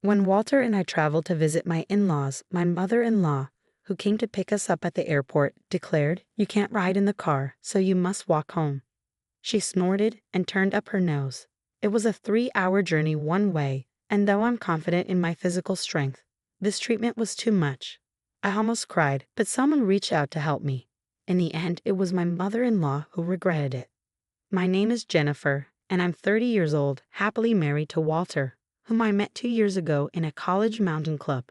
When Walter and I traveled to visit my in-laws, my mother-in-law, who came to pick us up at the airport, declared, "You can't ride in the car, so you must walk home." She snorted and turned up her nose. It was a 3-hour journey one way, and though I'm confident in my physical strength, this treatment was too much. I almost cried, but someone reached out to help me. In the end, it was my mother-in-law who regretted it. My name is Jennifer, and I'm 30 years old, happily married to Walter, whom I met 2 years ago in a college mountain club.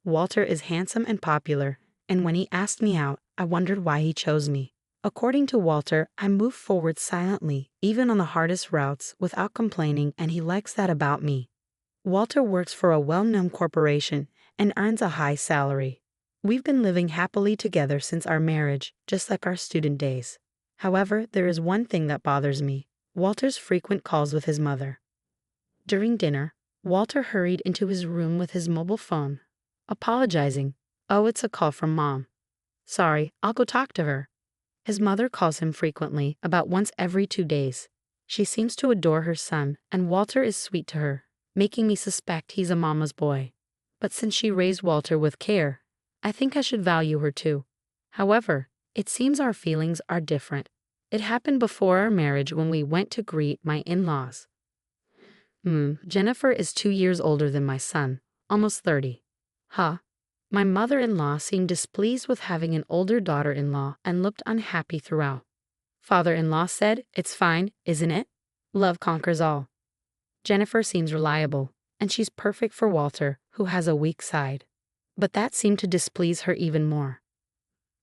Walter is handsome and popular, and when he asked me out, I wondered why he chose me. According to Walter, I move forward silently, even on the hardest routes, without complaining, and he likes that about me. Walter works for a well-known corporation and earns a high salary. We've been living happily together since our marriage, just like our student days. However, there is one thing that bothers me: Walter's frequent calls with his mother. During dinner, Walter hurried into his room with his mobile phone, apologizing. "Oh, it's a call from Mom. Sorry, I'll go talk to her." His mother calls him frequently, about once every 2 days. She seems to adore her son, and Walter is sweet to her, making me suspect he's a mama's boy. But since she raised Walter with care, I think I should value her too. However, it seems our feelings are different. It happened before our marriage when we went to greet my in-laws. Jennifer is 2 years older than my son, almost 30. My mother-in-law seemed displeased with having an older daughter-in-law and looked unhappy throughout. Father-in-law said, "It's fine, isn't it? Love conquers all." Jennifer seems reliable, and she's perfect for Walter, who has a weak side. But that seemed to displease her even more.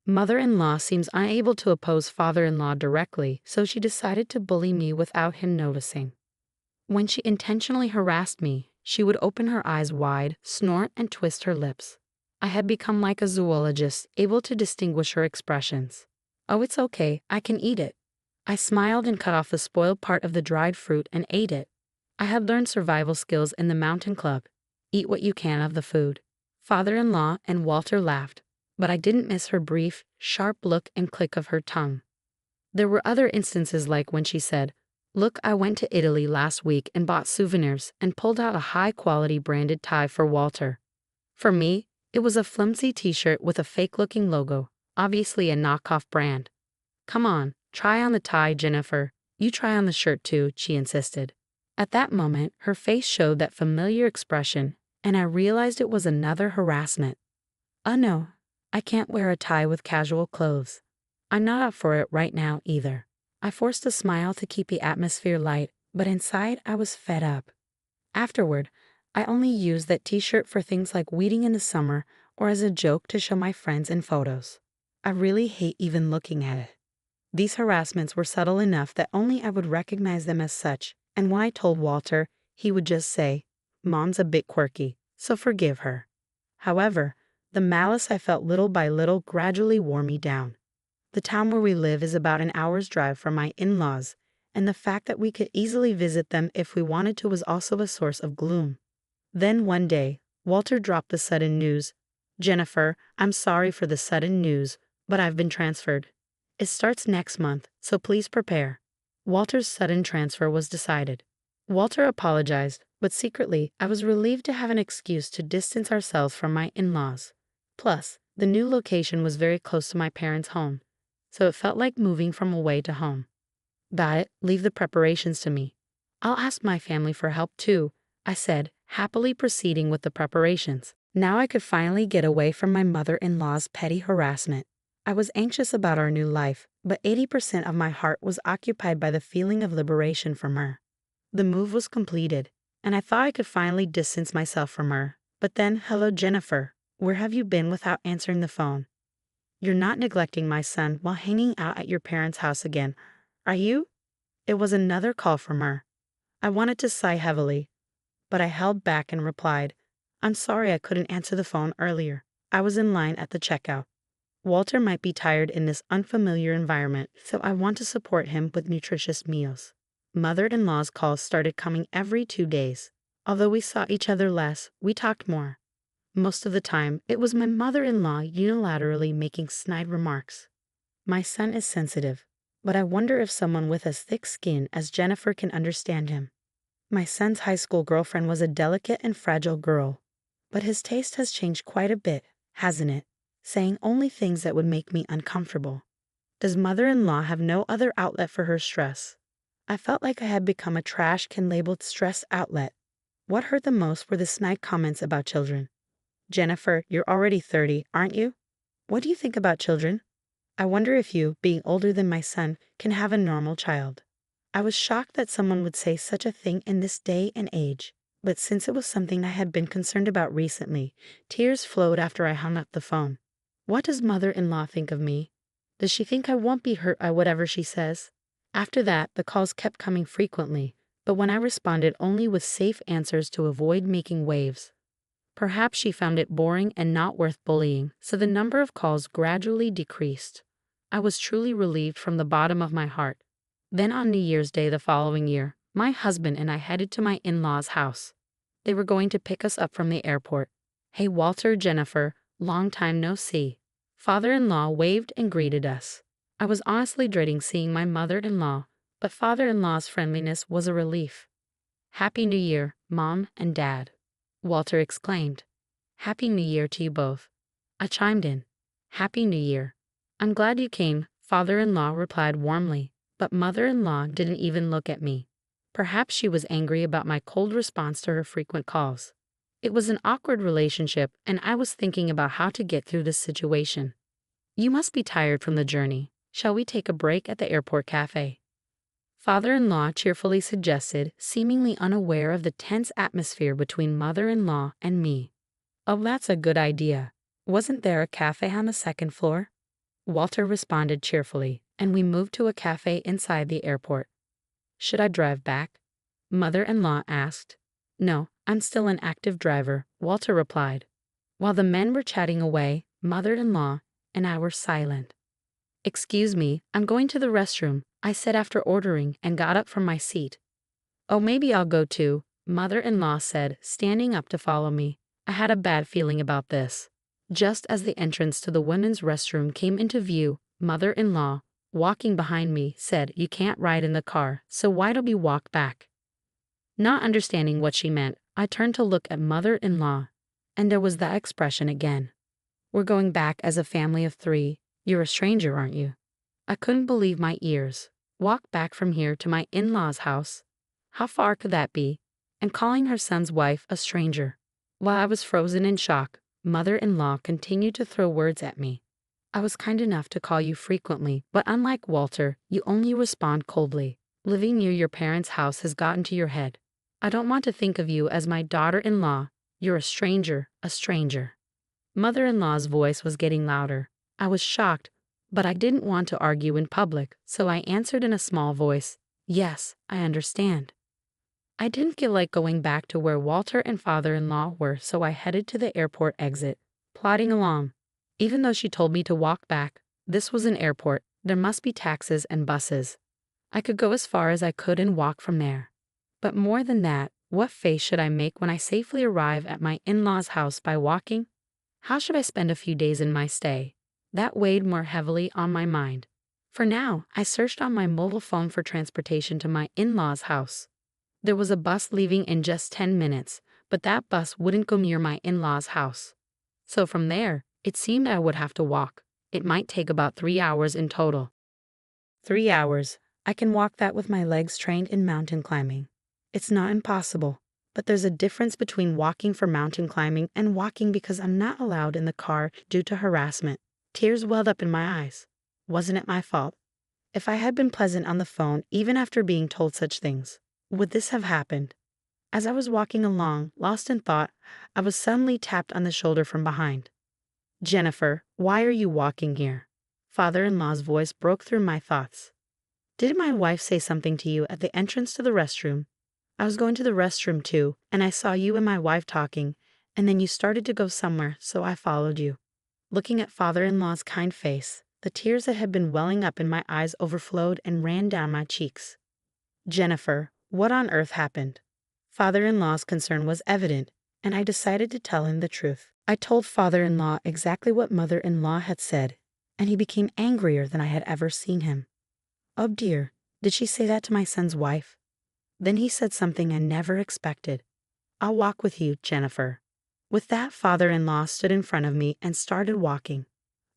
Mother-in-law seems unable to oppose father-in-law directly, so she decided to bully me without him noticing. When she intentionally harassed me, she would open her eyes wide, snort, and twist her lips. I had become like a zoologist, able to distinguish her expressions. "Oh, it's okay, I can eat it." I smiled and cut off the spoiled part of the dried fruit and ate it. I had learned survival skills in the mountain club. Eat what you can of the food. Father-in-law and Walter laughed, but I didn't miss her brief, sharp look and click of her tongue. There were other instances, like when she said, "Look, I went to Italy last week and bought souvenirs," and pulled out a high-quality branded tie for Walter. For me, it was a flimsy t-shirt with a fake-looking logo, obviously a knockoff brand. "Come on, try on the tie, Jennifer. You try on the shirt too," she insisted. At that moment, her face showed that familiar expression, and I realized it was another harassment. "Oh no, I can't wear a tie with casual clothes. I'm not up for it right now either." I forced a smile to keep the atmosphere light, but inside I was fed up. Afterward, I only used that t-shirt for things like weeding in the summer or as a joke to show my friends in photos. I really hate even looking at it. These harassments were subtle enough that only I would recognize them as such, and when I told Walter, he would just say, "Mom's a bit quirky, so forgive her." However, the malice I felt little by little gradually wore me down. The town where we live is about an hour's drive from my in-laws, and the fact that we could easily visit them if we wanted to was also a source of gloom. Then one day, Walter dropped the sudden news. "Jennifer, I'm sorry for the sudden news, but I've been transferred. It starts next month, so please prepare." Walter's sudden transfer was decided. Walter apologized, but secretly, I was relieved to have an excuse to distance ourselves from my in-laws. Plus, the new location was very close to my parents' home, so it felt like moving from away to home. "Got it, leave the preparations to me. I'll ask my family for help too," I said, happily proceeding with the preparations. Now I could finally get away from my mother-in-law's petty harassment. I was anxious about our new life, but 80% of my heart was occupied by the feeling of liberation from her. The move was completed, and I thought I could finally distance myself from her. But then, "Hello, Jennifer. Where have you been?" without answering the phone. "You're not neglecting my son while hanging out at your parents' house again, are you?" It was another call from her. I wanted to sigh heavily, but I held back and replied, "I'm sorry I couldn't answer the phone earlier. I was in line at the checkout. Walter might be tired in this unfamiliar environment, so I want to support him with nutritious meals." Mother-in-law's calls started coming every 2 days. Although we saw each other less, we talked more. Most of the time, it was my mother-in-law unilaterally making snide remarks. My son is sensitive, but I wonder if someone with as thick skin as Jennifer can understand him. My son's high school girlfriend was a delicate and fragile girl, but his taste has changed quite a bit, hasn't it? Saying only things that would make me uncomfortable. Does mother-in-law have no other outlet for her stress? I felt like I had become a trash can labeled stress outlet. What hurt the most were the snide comments about children. Jennifer, you're already 30, aren't you? What do you think about children? I wonder if you, being older than my son, can have a normal child. I was shocked that someone would say such a thing in this day and age, but since it was something I had been concerned about recently, tears flowed after I hung up the phone. What does mother-in-law think of me? Does she think I won't be hurt by whatever she says? After that, the calls kept coming frequently, but when I responded only with safe answers to avoid making waves. Perhaps she found it boring and not worth bullying, so the number of calls gradually decreased. I was truly relieved from the bottom of my heart. Then on New Year's Day the following year, my husband and I headed to my in-laws' house. They were going to pick us up from the airport. Hey Walter, Jennifer, long time no see. Father-in-law waved and greeted us. I was honestly dreading seeing my mother-in-law, but father-in-law's friendliness was a relief. Happy New Year, Mom and Dad, Walter exclaimed. Happy New Year to you both. I chimed in. Happy New Year. I'm glad you came, father-in-law replied warmly, but mother-in-law didn't even look at me. Perhaps she was angry about my cold response to her frequent calls. It was an awkward relationship, and I was thinking about how to get through this situation. You must be tired from the journey. Shall we take a break at the airport cafe? Father-in-law cheerfully suggested, seemingly unaware of the tense atmosphere between mother-in-law and me. Oh, that's a good idea. Wasn't there a cafe on the second floor? Walter responded cheerfully, and we moved to a cafe inside the airport. Should I drive back? Mother-in-law asked. No, I'm still an active driver, Walter replied. While the men were chatting away, mother-in-law and I were silent. Excuse me, I'm going to the restroom, I said after ordering and got up from my seat. Oh, maybe I'll go too, mother-in-law said, standing up to follow me. I had a bad feeling about this. Just as the entrance to the women's restroom came into view, mother-in-law, walking behind me, said, You can't ride in the car, so why don't we walk back? Not understanding what she meant, I turned to look at mother-in-law, and there was that expression again. We're going back as a family of 3. You're a stranger, aren't you? I couldn't believe my ears. Walk back from here to my in-laws' house? How far could that be? And calling her son's wife a stranger. While I was frozen in shock, mother-in-law continued to throw words at me. I was kind enough to call you frequently, but unlike Walter, you only respond coldly. Living near your parents' house has gotten to your head. I don't want to think of you as my daughter-in-law. You're a stranger, a stranger. Mother-in-law's voice was getting louder. I was shocked, but I didn't want to argue in public, so I answered in a small voice, Yes, I understand. I didn't feel like going back to where Walter and father-in-law were, so I headed to the airport exit, plodding along. Even though she told me to walk back, this was an airport, there must be taxis and buses. I could go as far as I could and walk from there. But more than that, what face should I make when I safely arrive at my in-laws' house by walking? How should I spend a few days in my stay? That weighed more heavily on my mind. For now, I searched on my mobile phone for transportation to my in-laws' house. There was a bus leaving in just 10 minutes, but that bus wouldn't go near my in-laws' house. So from there, it seemed I would have to walk. It might take about 3 hours in total. 3 hours. I can walk that with my legs trained in mountain climbing. It's not impossible, but there's a difference between walking for mountain climbing and walking because I'm not allowed in the car due to harassment. Tears welled up in my eyes. Wasn't it my fault? If I had been pleasant on the phone even after being told such things, would this have happened? As I was walking along, lost in thought, I was suddenly tapped on the shoulder from behind. Jennifer, why are you walking here? Father-in-law's voice broke through my thoughts. Didn't my wife say something to you at the entrance to the restroom? I was going to the restroom too, and I saw you and my wife talking, and then you started to go somewhere, so I followed you. Looking at father-in-law's kind face, the tears that had been welling up in my eyes overflowed and ran down my cheeks. Jennifer, what on earth happened? Father-in-law's concern was evident, and I decided to tell him the truth. I told father-in-law exactly what mother-in-law had said, and he became angrier than I had ever seen him. Oh dear, did she say that to my son's wife? Then he said something I never expected. "I'll walk with you, Jennifer." With that, father-in-law stood in front of me and started walking.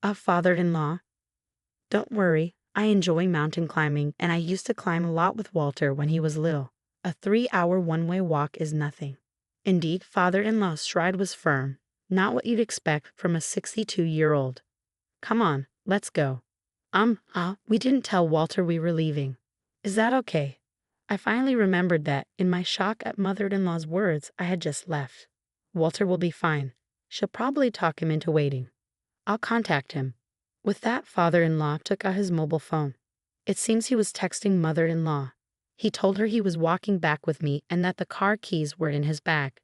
Father-in-law, don't worry, I enjoy mountain climbing and I used to climb a lot with Walter when he was little. A 3-hour one-way walk is nothing. Indeed, father-in-law's stride was firm, not what you'd expect from a 62-year-old. Come on, let's go. We didn't tell Walter we were leaving. Is that okay? I finally remembered that, in my shock at mother-in-law's words, I had just left. Walter will be fine. She'll probably talk him into waiting. I'll contact him. With that, father-in-law took out his mobile phone. It seems he was texting mother-in-law. He told her he was walking back with me and that the car keys were in his bag.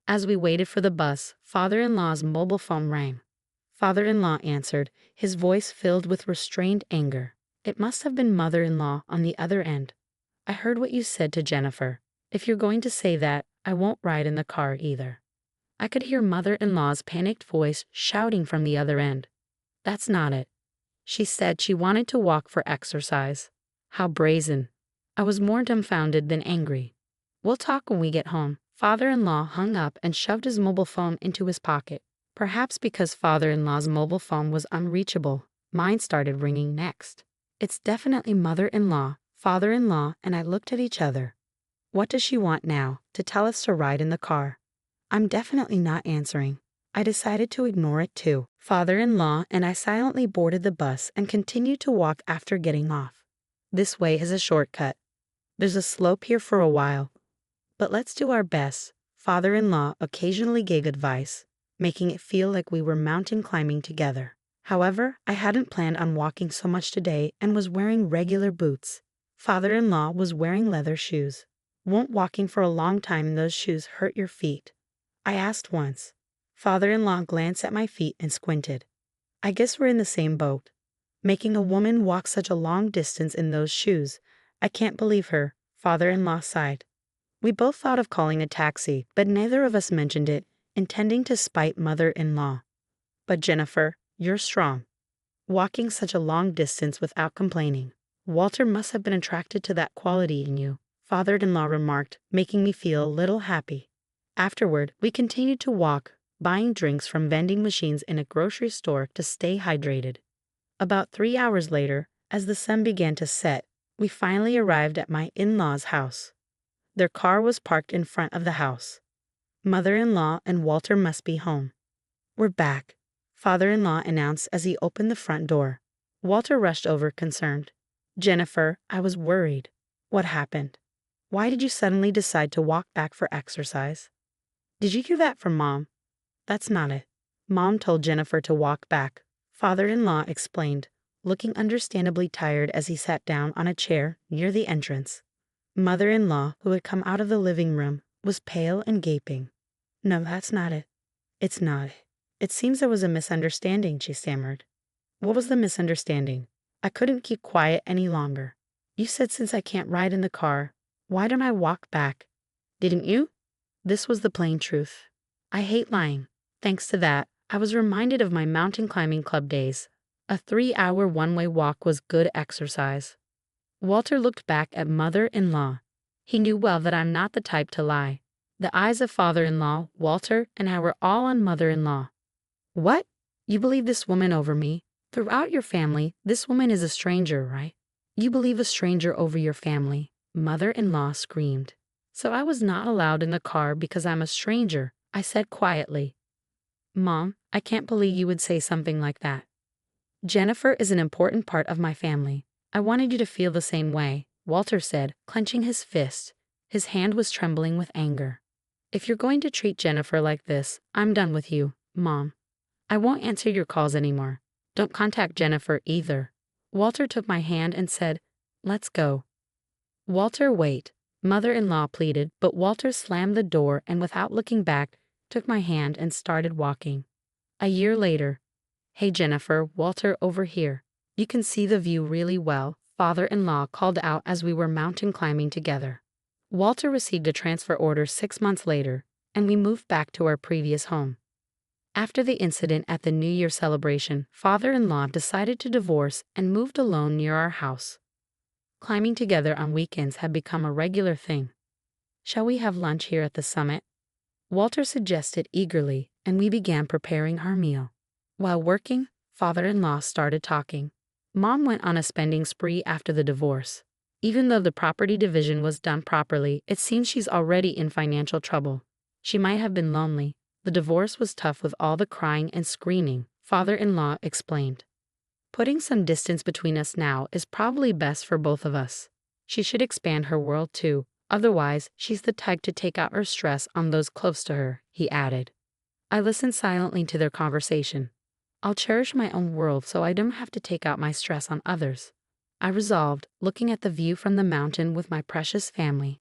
As we waited for the bus, father-in-law's mobile phone rang. Father-in-law answered, his voice filled with restrained anger. It must have been mother-in-law on the other end. "I heard what you said to Jennifer. If you're going to say that, I won't ride in the car either." I could hear mother-in-law's panicked voice shouting from the other end. "That's not it. She said she wanted to walk for exercise." How brazen. I was more dumbfounded than angry. "We'll talk when we get home." Father-in-law hung up and shoved his mobile phone into his pocket. Perhaps because father-in-law's mobile phone was unreachable, mine started ringing next. It's definitely mother-in-law, father-in-law, and I looked at each other. What does she want now? To tell us to ride in the car? I'm definitely not answering. I decided to ignore it too. Father-in-law and I silently boarded the bus and continued to walk after getting off. This way is a shortcut. There's a slope here for a while, but let's do our best. Father-in-law occasionally gave advice, making it feel like we were mountain climbing together. However, I hadn't planned on walking so much today and was wearing regular boots. Father-in-law was wearing leather shoes. Won't walking for a long time in those shoes hurt your feet? I asked once. Father-in-law glanced at my feet and squinted. I guess we're in the same boat. Making a woman walk such a long distance in those shoes. I can't believe her, father-in-law sighed. We both thought of calling a taxi, but neither of us mentioned it, intending to spite mother-in-law. But Jennifer, you're strong. Walking such a long distance without complaining. Walter must have been attracted to that quality in you, father-in-law remarked, making me feel a little happy. Afterward, we continued to walk, buying drinks from vending machines in a grocery store to stay hydrated. About 3 hours later, as the sun began to set, we finally arrived at my in-laws' house. Their car was parked in front of the house. Mother-in-law and Walter must be home. We're back, father-in-law announced as he opened the front door. Walter rushed over, concerned. Jennifer, I was worried. What happened? Why did you suddenly decide to walk back for exercise? Did you hear that from Mom? That's not it. Mom told Jennifer to walk back, father-in-law explained, looking understandably tired as he sat down on a chair near the entrance. Mother-in-law, who had come out of the living room, was pale and gaping. No, that's not it. It's not. It seems there was a misunderstanding, she stammered. What was the misunderstanding? I couldn't keep quiet any longer. You said since I can't ride in the car, why don't I walk back? Didn't you? This was the plain truth. I hate lying. Thanks to that, I was reminded of my mountain climbing club days. A 3-hour one-way walk was good exercise. Walter looked back at mother-in-law. He knew well that I'm not the type to lie. The eyes of father-in-law, Walter, and I were all on mother-in-law. What? You believe this woman over me? Throughout your family, this woman is a stranger, right? You believe a stranger over your family, mother-in-law screamed. So I was not allowed in the car because I'm a stranger, I said quietly. Mom, I can't believe you would say something like that. Jennifer is an important part of my family. I wanted you to feel the same way, Walter said, clenching his fist. His hand was trembling with anger. If you're going to treat Jennifer like this, I'm done with you, Mom. I won't answer your calls anymore. Don't contact Jennifer either. Walter took my hand and said, let's go. Walter, wait, mother-in-law pleaded, but Walter slammed the door and without looking back, took my hand and started walking. A year later. Hey Jennifer, Walter over here. You can see the view really well, father-in-law called out as we were mountain climbing together. Walter received a transfer order 6 months later, and we moved back to our previous home. After the incident at the New Year celebration, father-in-law decided to divorce and moved alone near our house. Climbing together on weekends had become a regular thing. Shall we have lunch here at the summit? Walter suggested eagerly, and we began preparing our meal. While working, father-in-law started talking. Mom went on a spending spree after the divorce. Even though the property division was done properly, it seems she's already in financial trouble. She might have been lonely. The divorce was tough with all the crying and screaming, father-in-law explained. Putting some distance between us now is probably best for both of us. She should expand her world too, otherwise she's the type to take out her stress on those close to her, he added. I listened silently to their conversation. I'll cherish my own world so I don't have to take out my stress on others, I resolved, looking at the view from the mountain with my precious family.